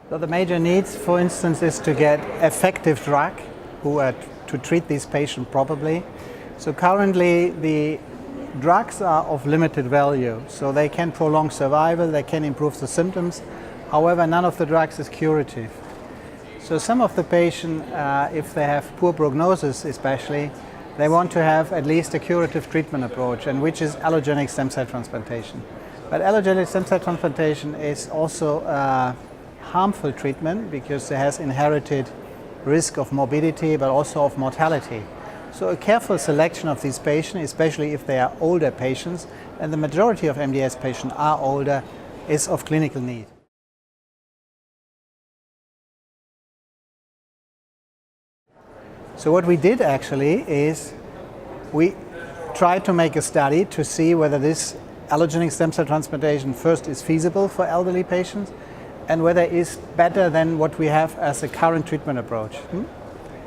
So the major needs, for instance, is to get effective drug to treat these patients properly. So currently the drugs are of limited value, so they can prolong survival, they can improve the symptoms. However, none of the drugs is curative. So some of the patients, if they have poor prognosis especially, they want to have at least a curative treatment approach, and which is allogeneic stem cell transplantation. But allogeneic stem cell transplantation is also a harmful treatment because it has inherited risk of morbidity but also of mortality. So a careful selection of these patients, especially if they are older patients, and the majority of MDS patients are older, is of clinical need. So what we did actually is we tried to make a study to see whether this allogeneic stem cell transplantation first is feasible for elderly patients and whether it is better than what we have as a current treatment approach.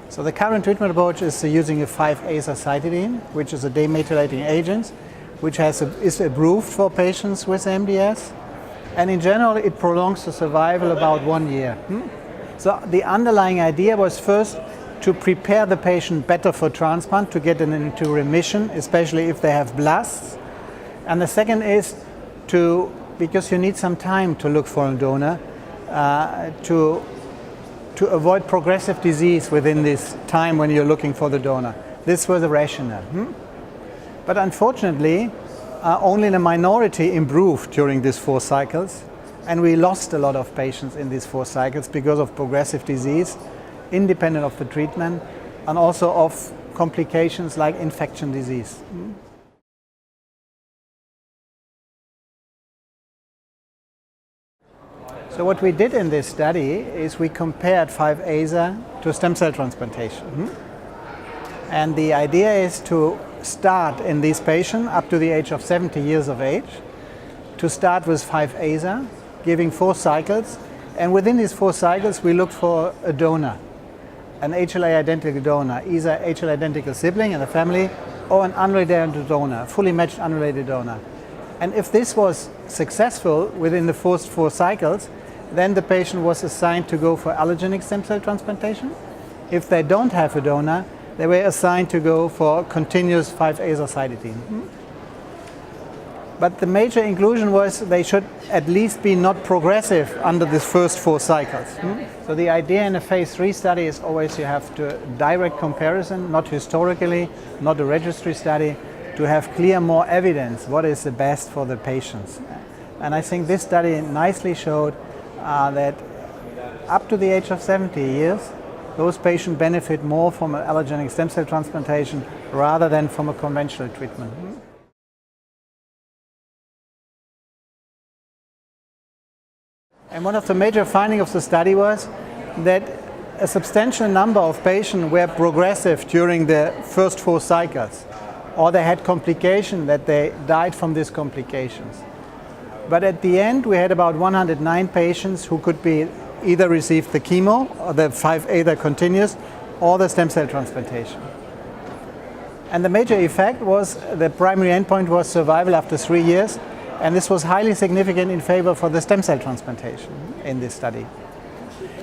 So the current treatment approach is using a 5-azacitidine, which is a demethylating agent, which is approved for patients with MDS, and in general it prolongs the survival about 1 year. So the underlying idea was first to prepare the patient better for transplant, to get them into remission, especially if they have blasts. And the second is because you need some time to look for a donor, to avoid progressive disease within this time when you're looking for the donor. This was the rationale. But unfortunately, only a minority improved during these 4 cycles, and we lost a lot of patients in these 4 cycles because of progressive disease, independent of the treatment, and also of complications like infection disease. So what we did in this study is we compared 5-AZA to stem cell transplantation. And the idea is to start in these patients up to the age of 70 years of age, to start with 5-AZA, giving 4 cycles, and within these 4 cycles we looked for a donor, an HLA identical donor, either HLA identical sibling in the family or an unrelated donor, fully matched unrelated donor. And if this was successful within the first 4 cycles, then the patient was assigned to go for allogeneic stem cell transplantation. If they don't have a donor, they were assigned to go for continuous 5-azacitidine. But the major inclusion was they should at least be not progressive under these first 4 cycles. So the idea in a phase 3 study is always you have to direct comparison, not historically, not a registry study, to have clear more evidence what is the best for the patients. And I think this study nicely showed that up to the age of 70 years, those patients benefit more from an allogeneic stem cell transplantation rather than from a conventional treatment. And one of the major findings of the study was that a substantial number of patients were progressive during the first 4 cycles, or they had complications that they died from these complications. But at the end, we had about 109 patients who could be either receive the chemo, or the 5-AZA continuous, or the stem cell transplantation. And the major effect was the primary endpoint was survival after 3 years, and this was highly significant in favor for the stem cell transplantation in this study.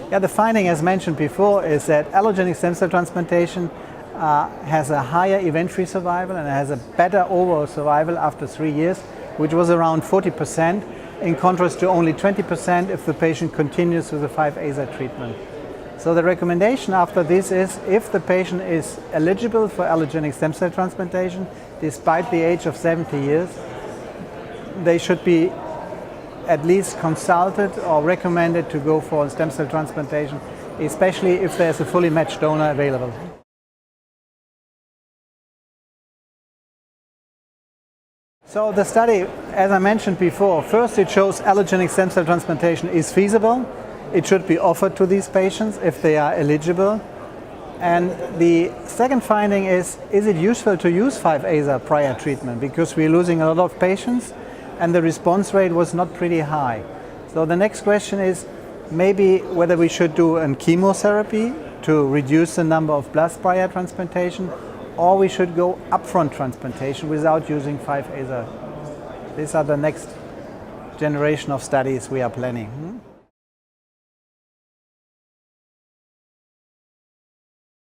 Yeah, the finding, as mentioned before, is that allogeneic stem cell transplantation has a higher event-free survival and has a better overall survival after 3 years, which was around 40%, in contrast to only 20% if the patient continues with the 5-AZA treatment. So the recommendation after this is, if the patient is eligible for allogeneic stem cell transplantation, despite the age of 70 years, they should be at least consulted or recommended to go for stem cell transplantation, especially if there's a fully matched donor available. So the study, as I mentioned before, first it shows allogeneic stem cell transplantation is feasible. It should be offered to these patients if they are eligible. And the second finding is it useful to use 5-AZA prior treatment? Because we're losing a lot of patients and the response rate was not pretty high. So the next question is maybe whether we should do a chemotherapy to reduce the number of blast prior transplantation, or we should go upfront transplantation without using 5-AZA. These are the next generation of studies we are planning.